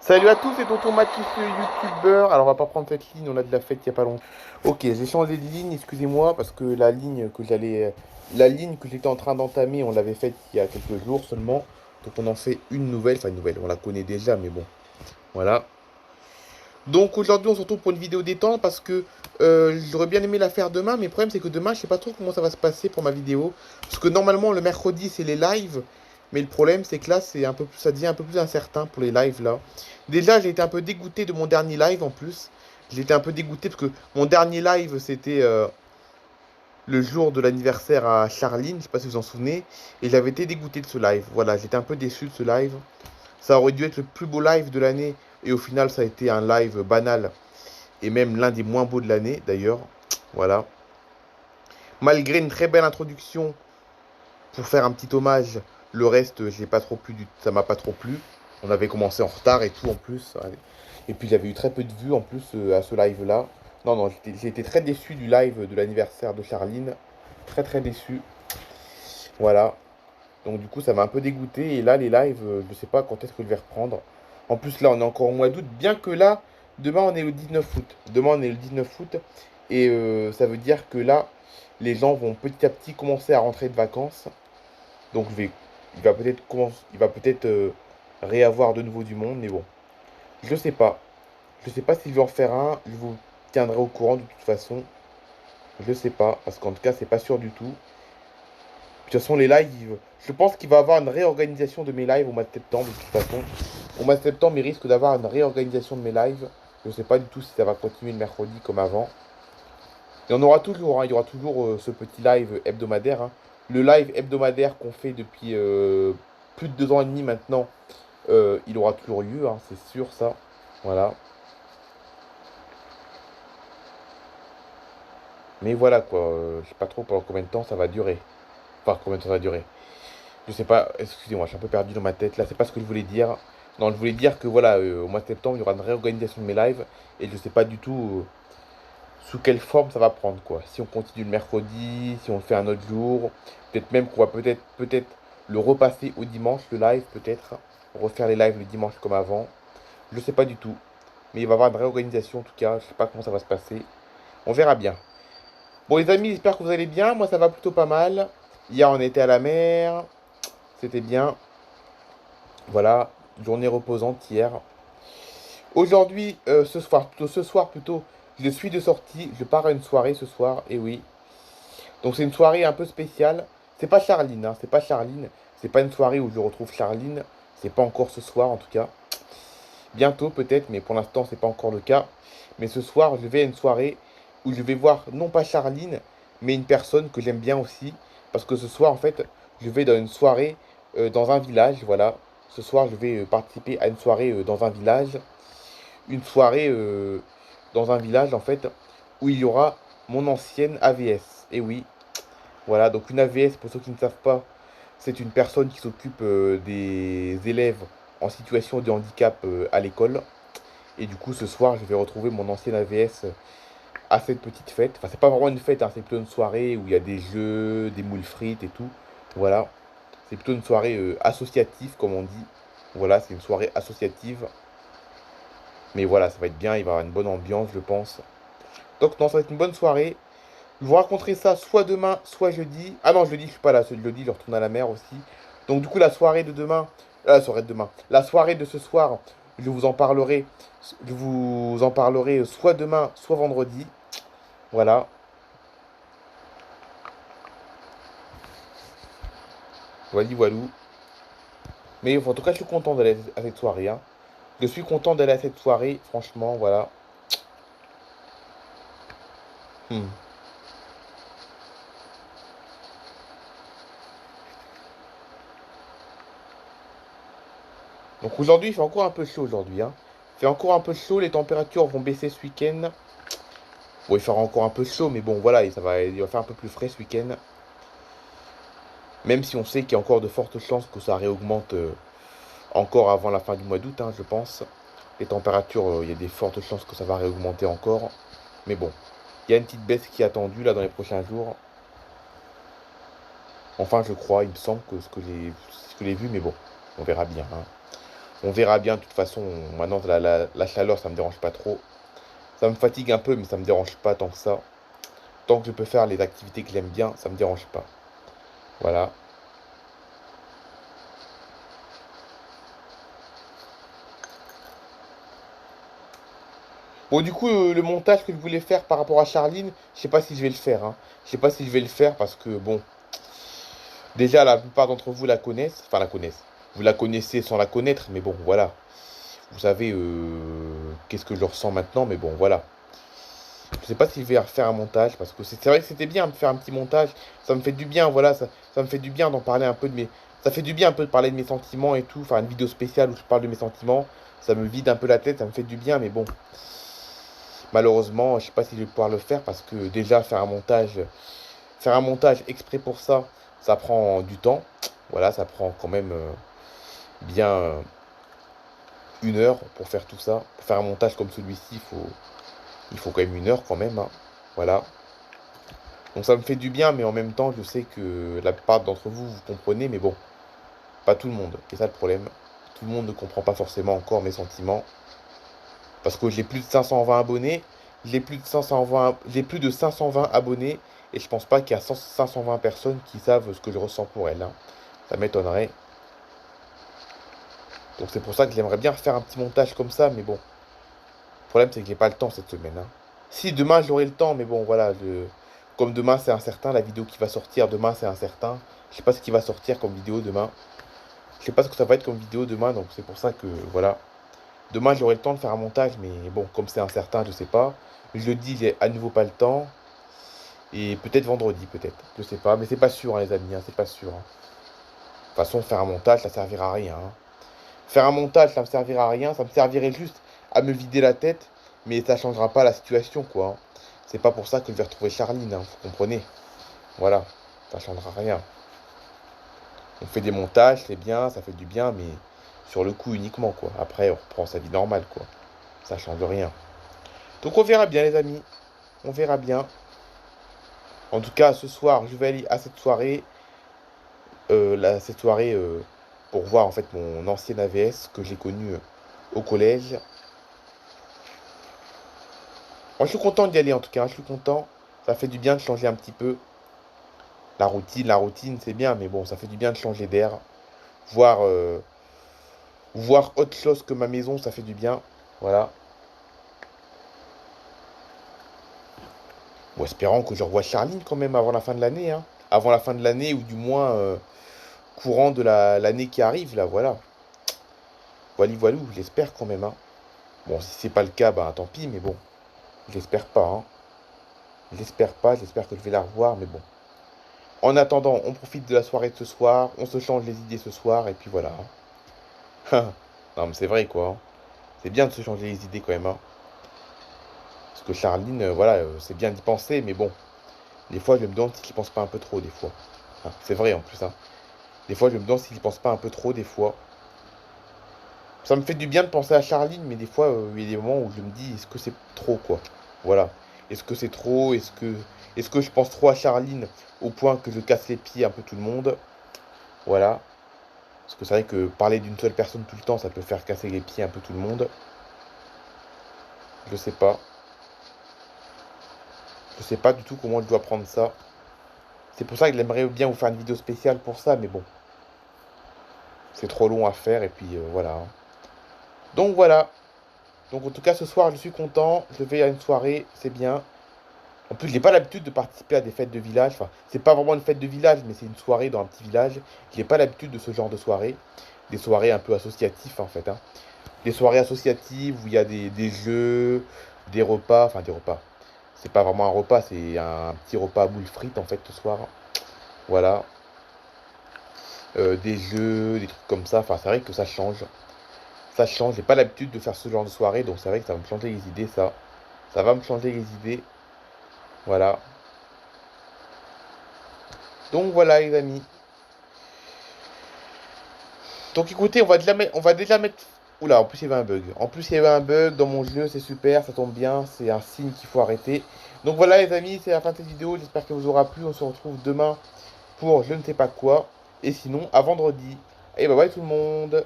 Salut à tous, c'est Tonton Mathis, le youtubeur. Alors, on va pas prendre cette ligne, on a de la fête il y a pas longtemps. Ok, j'ai changé de ligne, excusez-moi, parce que la ligne que j'étais en train d'entamer, on l'avait faite il y a quelques jours seulement. Donc, on en fait une nouvelle, enfin une nouvelle, on la connaît déjà, mais bon, voilà. Donc, aujourd'hui, on se retrouve pour une vidéo détente parce que j'aurais bien aimé la faire demain, mais le problème, c'est que demain, je sais pas trop comment ça va se passer pour ma vidéo. Parce que normalement, le mercredi, c'est les lives. Mais le problème, c'est que là, ça devient un peu plus incertain pour les lives là. Déjà, j'ai été un peu dégoûté de mon dernier live en plus. J'ai été un peu dégoûté parce que mon dernier live, c'était le jour de l'anniversaire à Charline, je sais pas si vous en souvenez. Et j'avais été dégoûté de ce live. Voilà, j'étais un peu déçu de ce live. Ça aurait dû être le plus beau live de l'année. Et au final, ça a été un live banal. Et même l'un des moins beaux de l'année, d'ailleurs. Voilà. Malgré une très belle introduction pour faire un petit hommage, le reste, j'ai pas trop plu ça m'a pas trop plu. On avait commencé en retard et tout en plus. Et puis j'avais eu très peu de vues en plus à ce live-là. Non, non, j'ai été très déçu du live de l'anniversaire de Charline. Très très déçu. Voilà. Donc du coup, ça m'a un peu dégoûté. Et là, les lives, je sais pas quand est-ce que je vais reprendre. En plus, là, on est encore au mois d'août. Bien que là, demain, on est le 19 août. Demain, on est le 19 août. Et ça veut dire que là, les gens vont petit à petit commencer à rentrer de vacances. Donc il va peut-être réavoir de nouveau du monde. Mais bon, je sais pas. Je sais pas s'il veut en faire un. Je vous tiendrai au courant de toute façon. Je sais pas. Parce qu'en tout cas, c'est pas sûr du tout. De toute façon, les lives, je pense qu'il va y avoir une réorganisation de mes lives au mois de septembre, de toute façon. Au mois de septembre, il risque d'avoir une réorganisation de mes lives. Je ne sais pas du tout si ça va continuer le mercredi comme avant. Il y en aura toujours, hein, il y aura toujours ce petit live hebdomadaire, hein. Le live hebdomadaire qu'on fait depuis plus de 2 ans et demi maintenant, il aura toujours lieu, hein, c'est sûr ça. Voilà. Mais voilà quoi, je sais pas trop pendant combien de temps ça va durer. Enfin, combien de temps ça va durer. Je sais pas, excusez-moi, je suis un peu perdu dans ma tête. Là, c'est pas ce que je voulais dire. Non, je voulais dire que voilà, au mois de septembre, il y aura une réorganisation de mes lives. Et je sais pas du tout sous quelle forme ça va prendre, quoi. Si on continue le mercredi, si on le fait un autre jour. Peut-être même qu'on va peut-être le repasser au dimanche, le live, peut-être. Refaire les lives le dimanche comme avant. Je sais pas du tout. Mais il va y avoir une réorganisation en tout cas. Je sais pas comment ça va se passer. On verra bien. Bon, les amis, j'espère que vous allez bien. Moi, ça va plutôt pas mal. Hier, on était à la mer. C'était bien. Voilà, journée reposante hier. Aujourd'hui, ce soir plutôt, je suis de sortie. Je pars à une soirée ce soir, et oui. Donc c'est une soirée un peu spéciale. C'est pas Charline, hein, c'est pas Charline. C'est pas une soirée où je retrouve Charline. C'est pas encore ce soir en tout cas. Bientôt peut-être, mais pour l'instant c'est pas encore le cas. Mais ce soir, je vais à une soirée où je vais voir non pas Charline, mais une personne que j'aime bien aussi. Parce que ce soir, en fait, je vais dans une soirée dans un village. Voilà. Ce soir, je vais participer à une soirée dans un village. Une soirée dans un village, en fait, où il y aura mon ancienne AVS. Et oui, voilà. Donc, une AVS, pour ceux qui ne savent pas, c'est une personne qui s'occupe des élèves en situation de handicap à l'école. Et du coup, ce soir, je vais retrouver mon ancienne AVS à cette petite fête. Enfin, c'est pas vraiment une fête, hein, c'est plutôt une soirée où il y a des jeux, des moules frites et tout. Voilà. C'est plutôt une soirée associative, comme on dit. Voilà, c'est une soirée associative. Mais voilà, ça va être bien, il va y avoir une bonne ambiance, je pense. Donc, non, ça va être une bonne soirée. Je vous raconterai ça soit demain, soit jeudi. Ah non, jeudi, je suis pas là. Ce jeudi, je retourne à la mer aussi. Donc, du coup, la soirée de demain. La soirée de demain. La soirée de ce soir, je vous en parlerai. Je vous en parlerai soit demain, soit vendredi. Voilà. Voilà, voilou. Mais en tout cas, je suis content d'aller à cette soirée, hein. Je suis content d'aller à cette soirée, franchement, voilà. Hmm. Donc aujourd'hui, il fait encore un peu chaud aujourd'hui, hein. Il fait encore un peu chaud, les températures vont baisser ce week-end. Bon, il fera encore un peu chaud, mais bon, voilà, il va faire un peu plus frais ce week-end. Même si on sait qu'il y a encore de fortes chances que ça réaugmente encore avant la fin du mois d'août, hein, je pense. Les températures, il y a des fortes chances que ça va réaugmenter encore. Mais bon, il y a une petite baisse qui est attendue là dans les prochains jours. Enfin, je crois, il me semble que ce que j'ai vu, mais bon, on verra bien, hein. On verra bien, de toute façon, maintenant la chaleur, ça me dérange pas trop. Ça me fatigue un peu, mais ça me dérange pas tant que ça. Tant que je peux faire les activités que j'aime bien, ça me dérange pas. Voilà. Bon, du coup, le montage que je voulais faire par rapport à Charline, je sais pas si je vais le faire, hein. Je sais pas si je vais le faire parce que, bon, déjà, la plupart d'entre vous la connaissent. Enfin, la connaissent. Vous la connaissez sans la connaître, mais bon, voilà. Vous savez qu'est-ce que je ressens maintenant, mais bon, voilà. Je sais pas si je vais refaire un montage, parce que c'est vrai que c'était bien de faire un petit montage. Ça me fait du bien, voilà, ça me fait du bien d'en parler un peu de mes... Ça fait du bien un peu de parler de mes sentiments et tout, faire une vidéo spéciale où je parle de mes sentiments. Ça me vide un peu la tête, ça me fait du bien, mais bon. Malheureusement, je sais pas si je vais pouvoir le faire, parce que déjà, faire un montage exprès pour ça, ça prend du temps. Voilà, ça prend quand même bien 1 heure pour faire tout ça. Pour faire un montage comme celui-ci, il faut quand même 1 heure quand même, hein. Voilà. Donc ça me fait du bien, mais en même temps, je sais que la plupart d'entre vous, vous comprenez, mais bon, pas tout le monde. C'est ça le problème. Tout le monde ne comprend pas forcément encore mes sentiments. Parce que j'ai plus de 520 abonnés, j'ai plus de 520 abonnés, et je pense pas qu'il y a 520 personnes qui savent ce que je ressens pour elles, hein. Ça m'étonnerait. Donc c'est pour ça que j'aimerais bien faire un petit montage comme ça, mais bon. Le problème, c'est que j'ai pas le temps cette semaine, hein. Si demain j'aurai le temps, mais bon, voilà, comme demain c'est incertain, la vidéo qui va sortir demain c'est incertain. Je sais pas ce qui va sortir comme vidéo demain. Je sais pas ce que ça va être comme vidéo demain, donc c'est pour ça que voilà. Demain j'aurai le temps de faire un montage, mais bon, comme c'est incertain, je sais pas. Jeudi, j'ai à nouveau pas le temps. Et peut-être vendredi, peut-être. Je sais pas, mais c'est pas sûr, hein, les amis, hein, c'est pas sûr, hein. De toute façon, faire un montage, ça servira à rien, hein. Faire un montage, ça me servira à rien, ça me servirait juste à me vider la tête, mais ça changera pas la situation, quoi, hein. C'est pas pour ça que je vais retrouver Charline, hein, vous comprenez. Voilà, ça changera rien. On fait des montages, c'est bien, ça fait du bien, mais sur le coup uniquement, quoi. Après, on reprend sa vie normale, quoi. Ça change rien. Donc on verra bien, les amis. On verra bien. En tout cas, ce soir, je vais aller à cette soirée. Cette soirée pour voir en fait mon ancien AVS que j'ai connu au collège. Moi, je suis content d'y aller en tout cas, hein, je suis content. Ça fait du bien de changer un petit peu. La routine, c'est bien, mais bon, ça fait du bien de changer d'air. Voir, voir autre chose que ma maison, ça fait du bien. Voilà. Bon, espérant que je revoie Charline quand même avant la fin de l'année, hein. Avant la fin de l'année, ou du moins courant de l'année qui arrive, là, voilà. Voilà, voilà, j'espère quand même, hein. Bon, si c'est pas le cas, bah tant pis, mais bon, j'espère pas, hein. J'espère pas, j'espère que je vais la revoir, mais bon. En attendant, on profite de la soirée de ce soir, on se change les idées ce soir, et puis voilà, hein. Non, mais c'est vrai, quoi, hein. C'est bien de se changer les idées quand même, hein. Parce que Charline, voilà, c'est bien d'y penser, mais bon, des fois, je me demande s'il pense pas un peu trop, des fois. Hein, c'est vrai, en plus, hein. Des fois, je me demande s'il pense pas un peu trop, des fois. Ça me fait du bien de penser à Charline, mais des fois, il y a des moments où je me dis, est-ce que c'est trop, quoi? Voilà. Est-ce que c'est trop? Est-ce que je pense trop à Charline au point que je casse les pieds un peu tout le monde? Voilà. Parce que c'est vrai que parler d'une seule personne tout le temps, ça peut faire casser les pieds un peu tout le monde. Je sais pas. Je sais pas du tout comment je dois prendre ça. C'est pour ça que j'aimerais bien vous faire une vidéo spéciale pour ça, mais bon. C'est trop long à faire, et puis voilà, hein. Donc voilà. Donc en tout cas, ce soir, je suis content. Je vais à une soirée, c'est bien. En plus, je n'ai pas l'habitude de participer à des fêtes de village. Enfin, c'est pas vraiment une fête de village, mais c'est une soirée dans un petit village. Je n'ai pas l'habitude de ce genre de soirée. Des soirées un peu associatives, en fait, hein. Des soirées associatives où il y a des jeux, des repas. Enfin, des repas. C'est pas vraiment un repas, c'est un petit repas à boules frites, en fait, ce soir. Voilà. Des jeux, des trucs comme ça. Enfin, c'est vrai que ça change. Ça change. J'ai pas l'habitude de faire ce genre de soirée, donc c'est vrai que ça va me changer les idées, ça. Ça va me changer les idées. Voilà. Donc voilà, les amis. Donc écoutez, on va déjà mettre... Oula, en plus il y avait un bug. En plus il y avait un bug dans mon jeu, c'est super, ça tombe bien, c'est un signe qu'il faut arrêter. Donc voilà les amis, c'est la fin de cette vidéo, j'espère qu'elle vous aura plu. On se retrouve demain pour je ne sais pas quoi. Et sinon, à vendredi. Et bye bye tout le monde.